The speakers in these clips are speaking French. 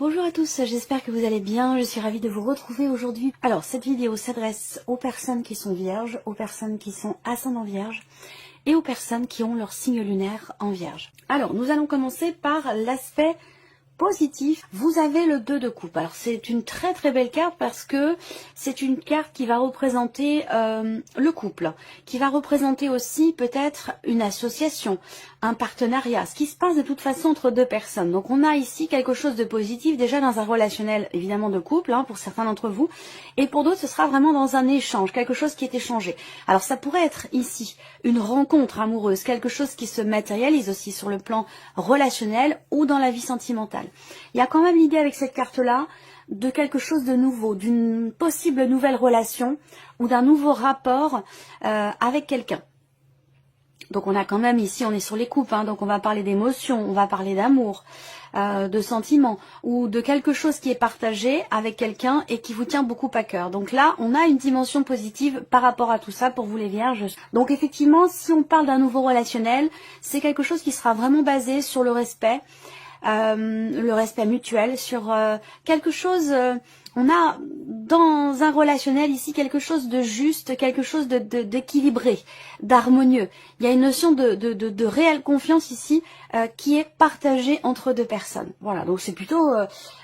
Bonjour à tous, j'espère que vous allez bien, je suis ravie de vous retrouver aujourd'hui. Alors cette vidéo s'adresse aux personnes qui sont vierges, aux personnes qui sont ascendant vierge et aux personnes qui ont leur signe lunaire en vierge. Alors nous allons commencer par l'aspect positif. Vous avez le 2 de coupe. Alors c'est une très très belle carte parce que c'est une carte qui va représenter le couple, qui va représenter aussi peut-être une association, un partenariat, ce qui se passe de toute façon entre deux personnes. Donc on a ici quelque chose de positif déjà dans un relationnel évidemment de couple pour certains d'entre vous, et pour d'autres ce sera vraiment dans un échange, quelque chose qui est échangé. Alors ça pourrait être ici une rencontre amoureuse, quelque chose qui se matérialise aussi sur le plan relationnel ou dans la vie sentimentale. Il y a quand même l'idée avec cette carte-là de quelque chose de nouveau, d'une possible nouvelle relation ou d'un nouveau rapport avec quelqu'un. Donc on a quand même ici, on est sur les coupes, donc on va parler d'émotions, on va parler d'amour, de sentiments ou de quelque chose qui est partagé avec quelqu'un et qui vous tient beaucoup à cœur. Donc là, on a une dimension positive par rapport à tout ça pour vous les vierges. Donc effectivement, si on parle d'un nouveau relationnel, c'est quelque chose qui sera vraiment basé sur le respect mutuel, sur quelque chose, on a dans un relationnel ici quelque chose de juste, quelque chose d'équilibré, d'harmonieux. Il y a une notion de réelle confiance ici qui est partagée entre deux personnes. Voilà, donc c'est plutôt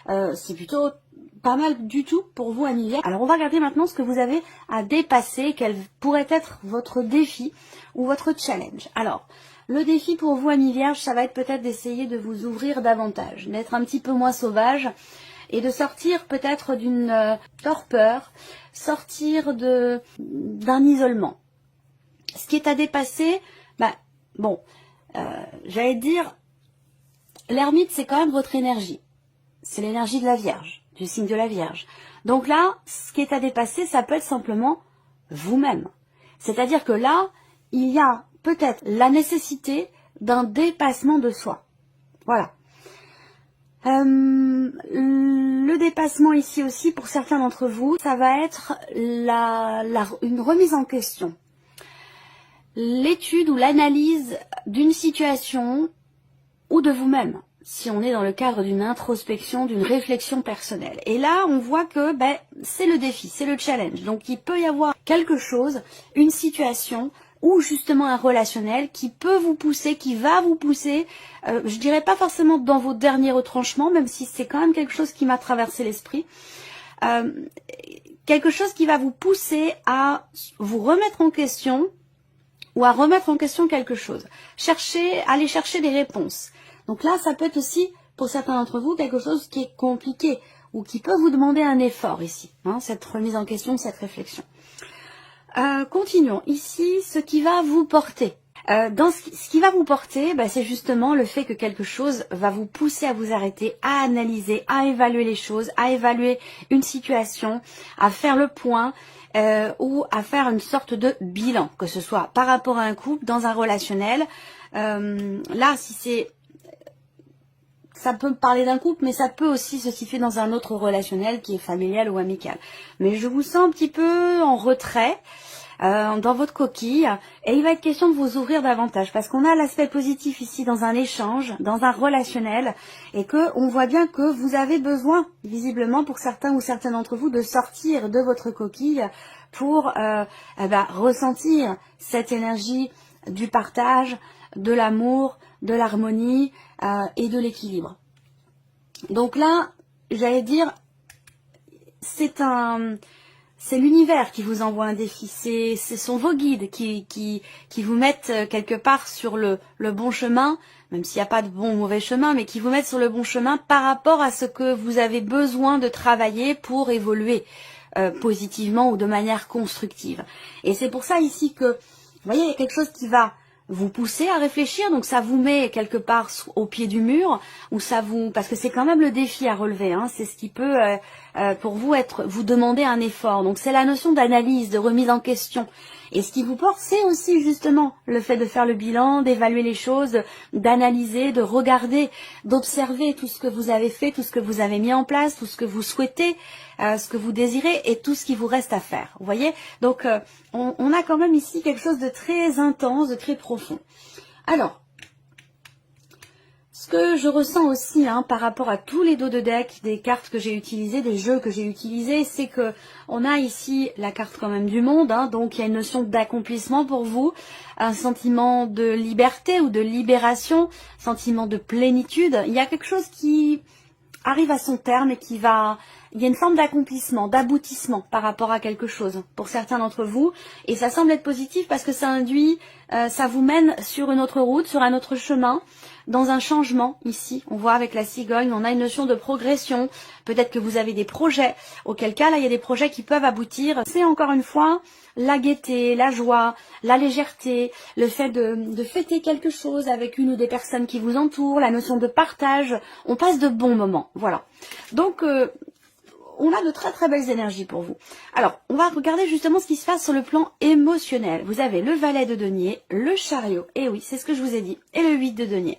pas mal du tout pour vous, amis vierges. Alors on va regarder maintenant ce que vous avez à dépasser, quel pourrait être votre défi ou votre challenge. Alors, le défi pour vous, amis vierges, ça va être peut-être d'essayer de vous ouvrir davantage, d'être un petit peu moins sauvage et de sortir peut-être d'une torpeur, sortir d'un isolement. Ce qui est à dépasser, j'allais dire, l'ermite, c'est quand même votre énergie. C'est l'énergie de la Vierge, du signe de la Vierge. Donc là, ce qui est à dépasser, ça peut être simplement vous-même. C'est-à-dire que là, il y a peut-être la nécessité d'un dépassement de soi. Voilà. Le dépassement ici aussi, pour certains d'entre vous, ça va être une remise en question. L'étude ou l'analyse d'une situation ou de vous-même, si on est dans le cadre d'une introspection, d'une réflexion personnelle. Et là, on voit que c'est le défi, c'est le challenge. Donc il peut y avoir quelque chose, une situation ou justement un relationnel qui peut vous pousser, qui va vous pousser, je dirais pas forcément dans vos derniers retranchements, même si c'est quand même quelque chose qui m'a traversé l'esprit, quelque chose qui va vous pousser à vous remettre en question ou à remettre en question quelque chose. Aller chercher des réponses. Donc là, ça peut être aussi, pour certains d'entre vous, quelque chose qui est compliqué ou qui peut vous demander un effort ici, cette remise en question, cette réflexion. Continuons. Ici, ce qui va vous porter. Ce qui va vous porter, c'est justement le fait que quelque chose va vous pousser à vous arrêter, à analyser, à évaluer les choses, à évaluer une situation, à faire le point ou à faire une sorte de bilan, que ce soit par rapport à un couple, dans un relationnel. Là, ça peut parler d'un couple, mais ça peut aussi se situer dans un autre relationnel qui est familial ou amical. Mais je vous sens un petit peu en retrait dans votre coquille, et il va être question de vous ouvrir davantage, parce qu'on a l'aspect positif ici dans un échange, dans un relationnel, et que on voit bien que vous avez besoin, visiblement pour certains ou certaines d'entre vous, de sortir de votre coquille pour ressentir cette énergie du partage, de l'amour, de l'harmonie et de l'équilibre. Donc là, j'allais dire, c'est l'univers qui vous envoie un défi, ce sont vos guides qui vous mettent quelque part sur le bon chemin, même s'il n'y a pas de bon ou mauvais chemin, mais qui vous mettent sur le bon chemin par rapport à ce que vous avez besoin de travailler pour évoluer positivement ou de manière constructive. Et c'est pour ça ici que, vous voyez, il y a quelque chose qui va vous pousser à réfléchir, donc ça vous met quelque part au pied du mur, ou parce que c'est quand même le défi à relever, c'est ce qui peut pour vous demander un effort. Donc c'est la notion d'analyse, de remise en question. Et ce qui vous porte, c'est aussi justement le fait de faire le bilan, d'évaluer les choses, d'analyser, de regarder, d'observer tout ce que vous avez fait, tout ce que vous avez mis en place, tout ce que vous souhaitez, ce que vous désirez et tout ce qui vous reste à faire. Vous voyez? Donc on a quand même ici quelque chose de très intense, de très profond. Alors, Ce que je ressens aussi par rapport à tous les dos de deck, des cartes que j'ai utilisées, des jeux que j'ai utilisés, c'est que on a ici la carte quand même du monde, donc il y a une notion d'accomplissement pour vous, un sentiment de liberté ou de libération, sentiment de plénitude. Il y a quelque chose qui arrive à son terme et il y a une forme d'accomplissement, d'aboutissement par rapport à quelque chose pour certains d'entre vous. Et ça semble être positif parce que ça induit, ça vous mène sur une autre route, sur un autre chemin, dans un changement ici. On voit avec la cigogne, on a une notion de progression. Peut-être que vous avez des projets, auquel cas là il y a des projets qui peuvent aboutir. C'est encore une fois la gaieté, la joie, la légèreté, le fait de fêter quelque chose avec une ou des personnes qui vous entourent, la notion de partage. On passe de bons moments, voilà. Donc on a de très très belles énergies pour vous. Alors, on va regarder justement ce qui se passe sur le plan émotionnel. Vous avez le valet de denier, le chariot, et oui, c'est ce que je vous ai dit, et le 8 de denier.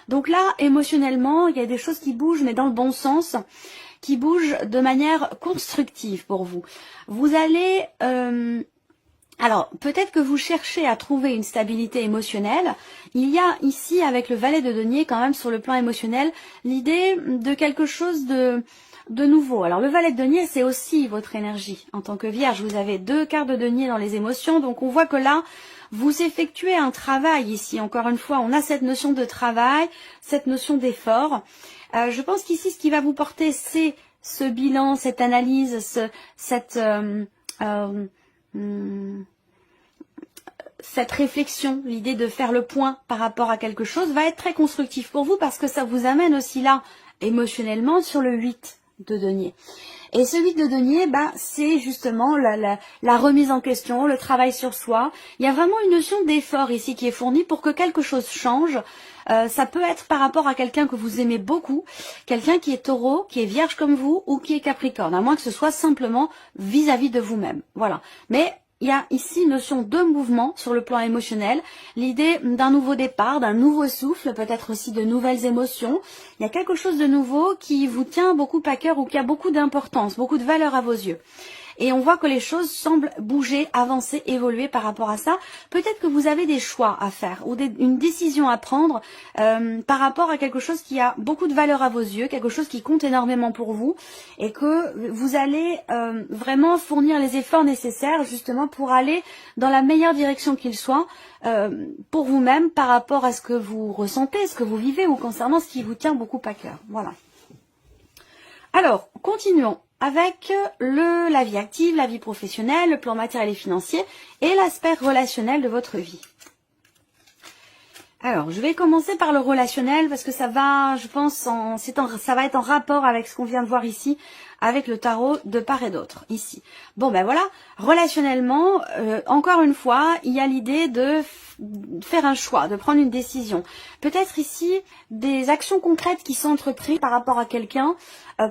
Donc là, émotionnellement, il y a des choses qui bougent, mais dans le bon sens, qui bougent de manière constructive pour vous. Vous allez... alors, peut-être que vous cherchez à trouver une stabilité émotionnelle. Il y a ici, avec le valet de denier, quand même, sur le plan émotionnel, l'idée de quelque chose de nouveau. Alors, le valet de denier, c'est aussi votre énergie. En tant que vierge, vous avez 2 cartes de denier dans les émotions. Donc, on voit que là, vous effectuez un travail ici. Encore une fois, on a cette notion de travail, cette notion d'effort. Je pense qu'ici, ce qui va vous porter, c'est ce bilan, cette analyse, cette réflexion, l'idée de faire le point par rapport à quelque chose va être très constructif pour vous parce que ça vous amène aussi là, émotionnellement, sur le 8 de denier. Et ce 8 de denier, c'est justement la remise en question, le travail sur soi. Il y a vraiment une notion d'effort ici qui est fournie pour que quelque chose change. Ça peut être par rapport à quelqu'un que vous aimez beaucoup, quelqu'un qui est taureau, qui est vierge comme vous ou qui est capricorne, à moins que ce soit simplement vis-à-vis de vous-même. Voilà. Mais il y a ici une notion de mouvement sur le plan émotionnel, l'idée d'un nouveau départ, d'un nouveau souffle, peut-être aussi de nouvelles émotions. Il y a quelque chose de nouveau qui vous tient beaucoup à cœur ou qui a beaucoup d'importance, beaucoup de valeur à vos yeux. Et on voit que les choses semblent bouger, avancer, évoluer par rapport à ça. Peut-être que vous avez des choix à faire ou une décision à prendre par rapport à quelque chose qui a beaucoup de valeur à vos yeux, quelque chose qui compte énormément pour vous et que vous allez vraiment fournir les efforts nécessaires justement pour aller dans la meilleure direction qu'il soit pour vous-même par rapport à ce que vous ressentez, ce que vous vivez ou concernant ce qui vous tient beaucoup à cœur. Voilà. Alors, continuons avec la vie active, la vie professionnelle, le plan matériel et financier et l'aspect relationnel de votre vie. Alors, je vais commencer par le relationnel parce que ça va, je pense, ça va être en rapport avec ce qu'on vient de voir ici, avec le tarot de part et d'autre, ici. Bon, voilà, relationnellement, encore une fois, il y a l'idée de faire un choix, de prendre une décision. Peut-être ici, des actions concrètes qui sont entreprises par rapport à quelqu'un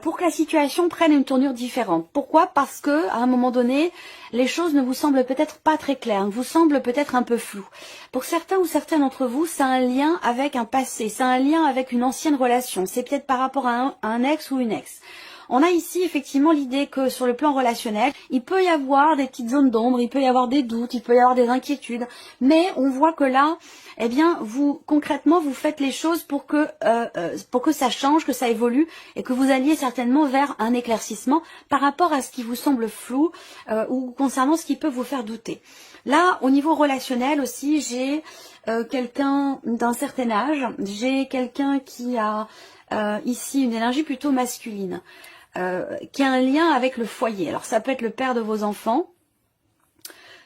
pour que la situation prenne une tournure différente. Pourquoi? Parce que, à un moment donné, les choses ne vous semblent peut-être pas très claires, vous semblent peut-être un peu floues. Pour certains ou certaines d'entre vous, c'est un lien avec un passé, c'est un lien avec une ancienne relation, c'est peut-être par rapport à un ex ou une ex. On a ici effectivement l'idée que sur le plan relationnel, il peut y avoir des petites zones d'ombre, il peut y avoir des doutes, il peut y avoir des inquiétudes, mais on voit que là, eh bien, vous concrètement, vous faites les choses pour que ça change, que ça évolue et que vous alliez certainement vers un éclaircissement par rapport à ce qui vous semble flou ou concernant ce qui peut vous faire douter. Là, au niveau relationnel aussi, j'ai quelqu'un d'un certain âge, j'ai quelqu'un qui a ici une énergie plutôt masculine. Qui a un lien avec le foyer. Alors ça peut être le père de vos enfants,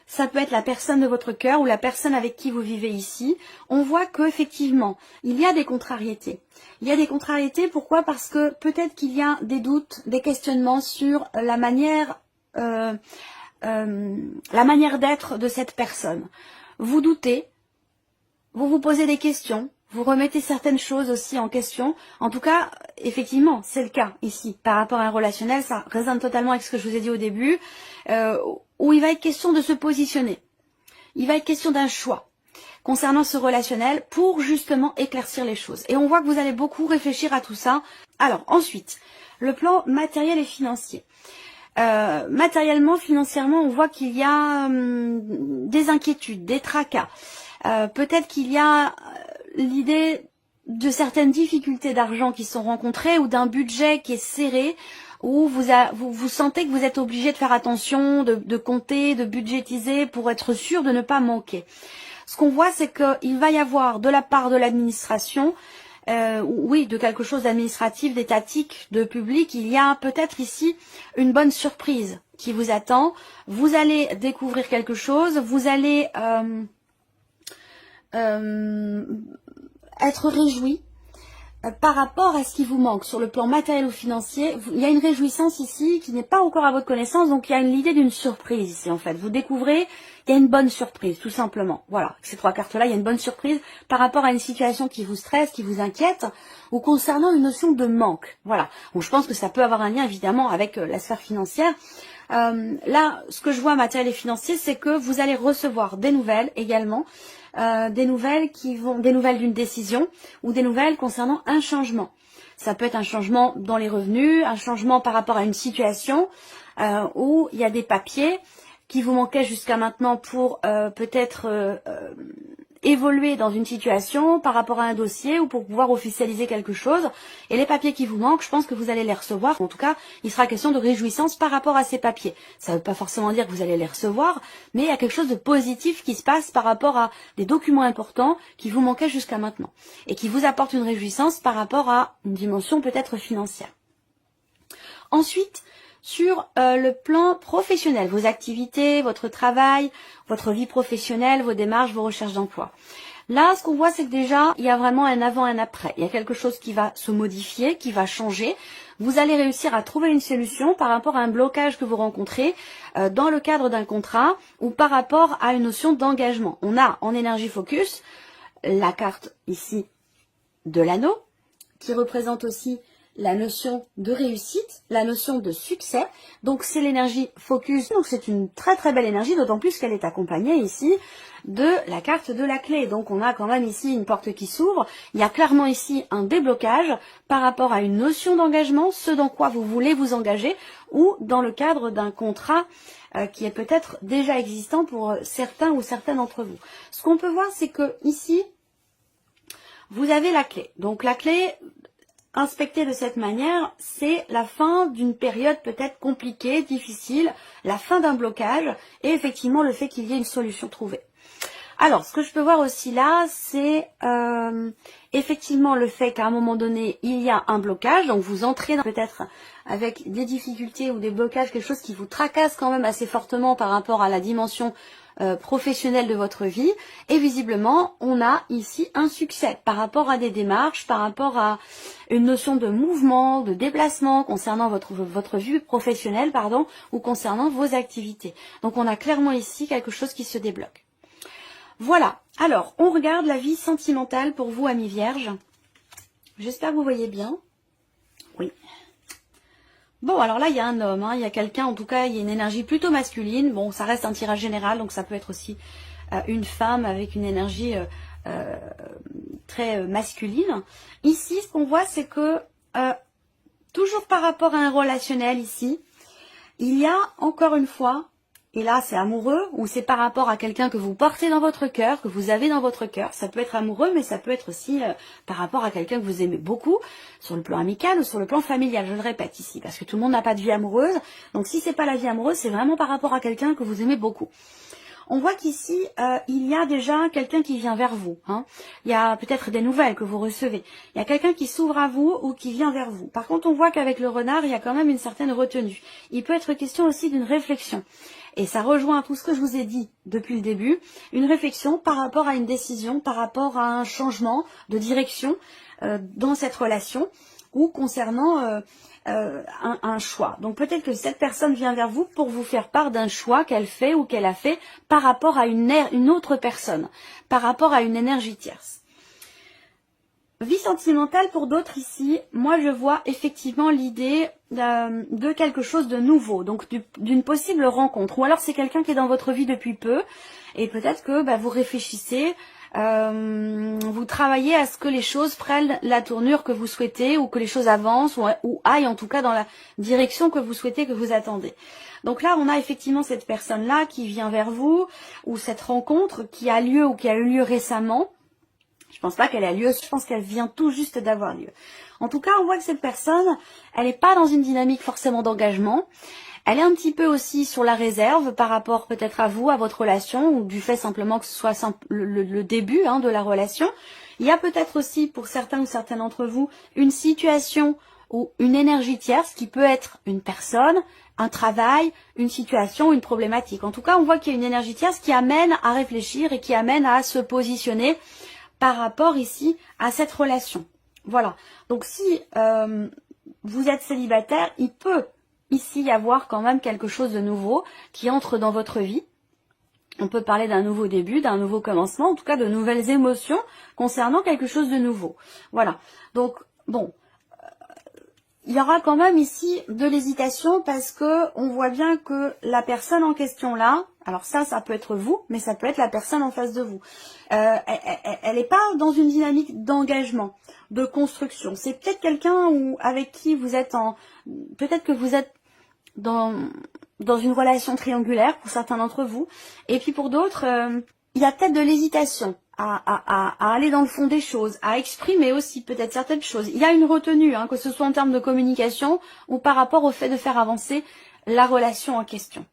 ça peut être la personne de votre cœur ou la personne avec qui vous vivez ici. On voit qu'effectivement, il y a des contrariétés. Il y a des contrariétés, pourquoi? Parce que peut-être qu'il y a des doutes, des questionnements sur la manière d'être de cette personne. Vous doutez, vous vous posez des questions, vous remettez certaines choses aussi en question. En tout cas, effectivement, c'est le cas ici. Par rapport à un relationnel, ça résonne totalement avec ce que je vous ai dit au début, où il va être question de se positionner. Il va être question d'un choix concernant ce relationnel pour justement éclaircir les choses. Et on voit que vous allez beaucoup réfléchir à tout ça. Alors, ensuite, le plan matériel et financier. Matériellement, financièrement, on voit qu'il y a des inquiétudes, des tracas. Peut-être qu'il y a l'idée de certaines difficultés d'argent qui sont rencontrées ou d'un budget qui est serré, où vous sentez que vous êtes obligé de faire attention, de compter, de budgétiser pour être sûr de ne pas manquer. Ce qu'on voit, c'est qu'il va y avoir de la part de l'administration, oui, de quelque chose d'administratif, d'étatique, de public, il y a peut-être ici une bonne surprise qui vous attend. Vous allez découvrir quelque chose, vous allez être réjoui par rapport à ce qui vous manque sur le plan matériel ou financier. Il y a une réjouissance ici qui n'est pas encore à votre connaissance, donc il y a l'idée d'une surprise ici en fait. Vous découvrez, il y a une bonne surprise tout simplement. Voilà, ces trois cartes-là, il y a une bonne surprise par rapport à une situation qui vous stresse, qui vous inquiète, ou concernant une notion de manque. Voilà, donc je pense que ça peut avoir un lien évidemment avec la sphère financière. Là, ce que je vois matériel et financier, c'est que vous allez recevoir des nouvelles également, des nouvelles d'une décision ou des nouvelles concernant un changement. Ça peut être un changement dans les revenus, un changement par rapport à une situation où il y a des papiers qui vous manquaient jusqu'à maintenant pour peut-être évoluer dans une situation par rapport à un dossier ou pour pouvoir officialiser quelque chose. Et les papiers qui vous manquent, je pense que vous allez les recevoir. En tout cas, il sera question de réjouissance par rapport à ces papiers. Ça ne veut pas forcément dire que vous allez les recevoir, mais il y a quelque chose de positif qui se passe par rapport à des documents importants qui vous manquaient jusqu'à maintenant et qui vous apportent une réjouissance par rapport à une dimension peut-être financière. Ensuite, sur le plan professionnel, vos activités, votre travail, votre vie professionnelle, vos démarches, vos recherches d'emploi. Là, ce qu'on voit, c'est que déjà, il y a vraiment un avant, un après. Il y a quelque chose qui va se modifier, qui va changer. Vous allez réussir à trouver une solution par rapport à un blocage que vous rencontrez dans le cadre d'un contrat ou par rapport à une notion d'engagement. On a en énergie focus la carte ici de l'anneau qui représente aussi la notion de réussite, la notion de succès. Donc c'est l'énergie focus, donc c'est une très très belle énergie, d'autant plus qu'elle est accompagnée ici de la carte de la clé. Donc on a quand même ici une porte qui s'ouvre. Il y a clairement ici un déblocage par rapport à une notion d'engagement, ce dans quoi vous voulez vous engager, ou dans le cadre d'un contrat qui est peut-être déjà existant pour certains ou certaines d'entre vous. Ce qu'on peut voir, c'est que ici, vous avez la clé. Donc la clé, inspectée de cette manière, c'est la fin d'une période peut-être compliquée, difficile, la fin d'un blocage et effectivement le fait qu'il y ait une solution trouvée. Alors, ce que je peux voir aussi là, c'est effectivement le fait qu'à un moment donné, il y a un blocage, donc vous entrez peut-être avec des difficultés ou des blocages, quelque chose qui vous tracasse quand même assez fortement par rapport à la dimension professionnelle de votre vie, et visiblement on a ici un succès par rapport à des démarches, par rapport à une notion de mouvement, de déplacement concernant votre vie professionnelle, ou concernant vos activités. Donc on a clairement ici quelque chose qui se débloque. Voilà, alors on regarde la vie sentimentale pour vous, amis vierges. J'espère que vous voyez bien. Oui. Bon, alors là, il y a un homme, il y a quelqu'un, en tout cas, il y a une énergie plutôt masculine. Bon, ça reste un tirage général, donc ça peut être aussi une femme avec une énergie très masculine. Ici, ce qu'on voit, c'est que, toujours par rapport à un relationnel ici, il y a encore une fois, et là c'est amoureux, ou c'est par rapport à quelqu'un que vous portez dans votre cœur, que vous avez dans votre cœur. Ça peut être amoureux, mais ça peut être aussi par rapport à quelqu'un que vous aimez beaucoup, sur le plan amical ou sur le plan familial, je le répète ici, parce que tout le monde n'a pas de vie amoureuse. Donc si c'est pas la vie amoureuse, c'est vraiment par rapport à quelqu'un que vous aimez beaucoup. On voit qu'ici, il y a déjà quelqu'un qui vient vers vous. Il y a peut-être des nouvelles que vous recevez. Il y a quelqu'un qui s'ouvre à vous ou qui vient vers vous. Par contre, on voit qu'avec le renard, il y a quand même une certaine retenue. Il peut être question aussi d'une réflexion. Et ça rejoint tout ce que je vous ai dit depuis le début. Une réflexion par rapport à une décision, par rapport à un changement de direction dans cette relation ou concernant un choix. Donc peut-être que cette personne vient vers vous pour vous faire part d'un choix qu'elle fait ou qu'elle a fait par rapport à une autre personne, par rapport à une énergie tierce. Vie sentimentale pour d'autres ici, moi je vois effectivement l'idée de quelque chose de nouveau, donc d'une possible rencontre. Ou alors c'est quelqu'un qui est dans votre vie depuis peu et peut-être que vous réfléchissez, vous travaillez à ce que les choses prennent la tournure que vous souhaitez ou que les choses avancent ou aillent en tout cas dans la direction que vous souhaitez, que vous attendez. Donc là on a effectivement cette personne-là qui vient vers vous ou cette rencontre qui a lieu ou qui a eu lieu récemment. Je pense pas qu'elle a lieu, je pense qu'elle vient tout juste d'avoir lieu. En tout cas, on voit que cette personne, elle n'est pas dans une dynamique forcément d'engagement. Elle est un petit peu aussi sur la réserve par rapport peut-être à vous, à votre relation, ou du fait simplement que ce soit le début de la relation. Il y a peut-être aussi, pour certains ou certaines d'entre vous, une situation ou une énergie tierce qui peut être une personne, un travail, une situation, une problématique. En tout cas, on voit qu'il y a une énergie tierce qui amène à réfléchir et qui amène à se positionner par rapport ici à cette relation. Voilà. Donc si vous êtes célibataire, il peut ici y avoir quand même quelque chose de nouveau qui entre dans votre vie. On peut parler d'un nouveau début, d'un nouveau commencement, en tout cas de nouvelles émotions concernant quelque chose de nouveau. Voilà. Donc, bon, il y aura quand même ici de l'hésitation parce que on voit bien que la personne en question là, alors ça peut être vous, mais ça peut être la personne en face de vous. Elle n'est pas dans une dynamique d'engagement, de construction. C'est peut-être quelqu'un avec qui vous êtes peut-être que vous êtes dans une relation triangulaire pour certains d'entre vous. Et puis pour d'autres, il y a peut-être de l'hésitation à aller dans le fond des choses, à exprimer aussi peut-être certaines choses. Il y a une retenue, que ce soit en termes de communication ou par rapport au fait de faire avancer la relation en question.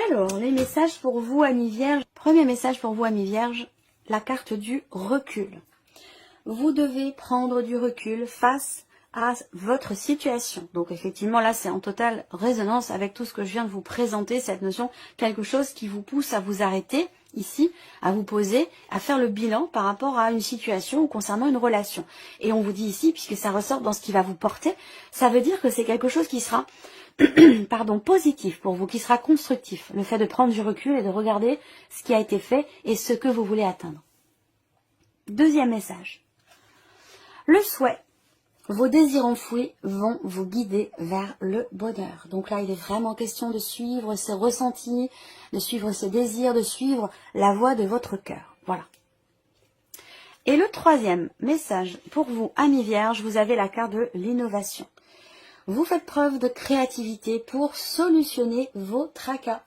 Alors, les messages pour vous, amis vierges. Premier message pour vous, amis vierges, la carte du recul. Vous devez prendre du recul face à votre situation. Donc effectivement là c'est en totale résonance avec tout ce que je viens de vous présenter, cette notion, quelque chose qui vous pousse à vous arrêter ici, à vous poser, à faire le bilan par rapport à une situation ou concernant une relation. Et on vous dit ici, puisque ça ressort dans ce qui va vous porter, ça veut dire que c'est quelque chose qui sera positif pour vous, qui sera constructif. Le fait de prendre du recul et de regarder ce qui a été fait et ce que vous voulez atteindre. Deuxième message. Le souhait. Vos désirs enfouis vont vous guider vers le bonheur. Donc là, il est vraiment question de suivre ses ressentis, de suivre ses désirs, de suivre la voie de votre cœur. Voilà. Et le troisième message pour vous, amis vierges, vous avez la carte de l'innovation. Vous faites preuve de créativité pour solutionner vos tracas.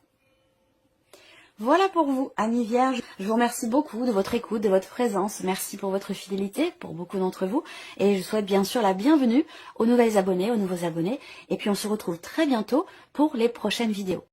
Voilà pour vous, amis vierges. Je vous remercie beaucoup de votre écoute, de votre présence. Merci pour votre fidélité, pour beaucoup d'entre vous. Et je souhaite bien sûr la bienvenue aux nouvelles abonnées, aux nouveaux abonnés. Et puis on se retrouve très bientôt pour les prochaines vidéos.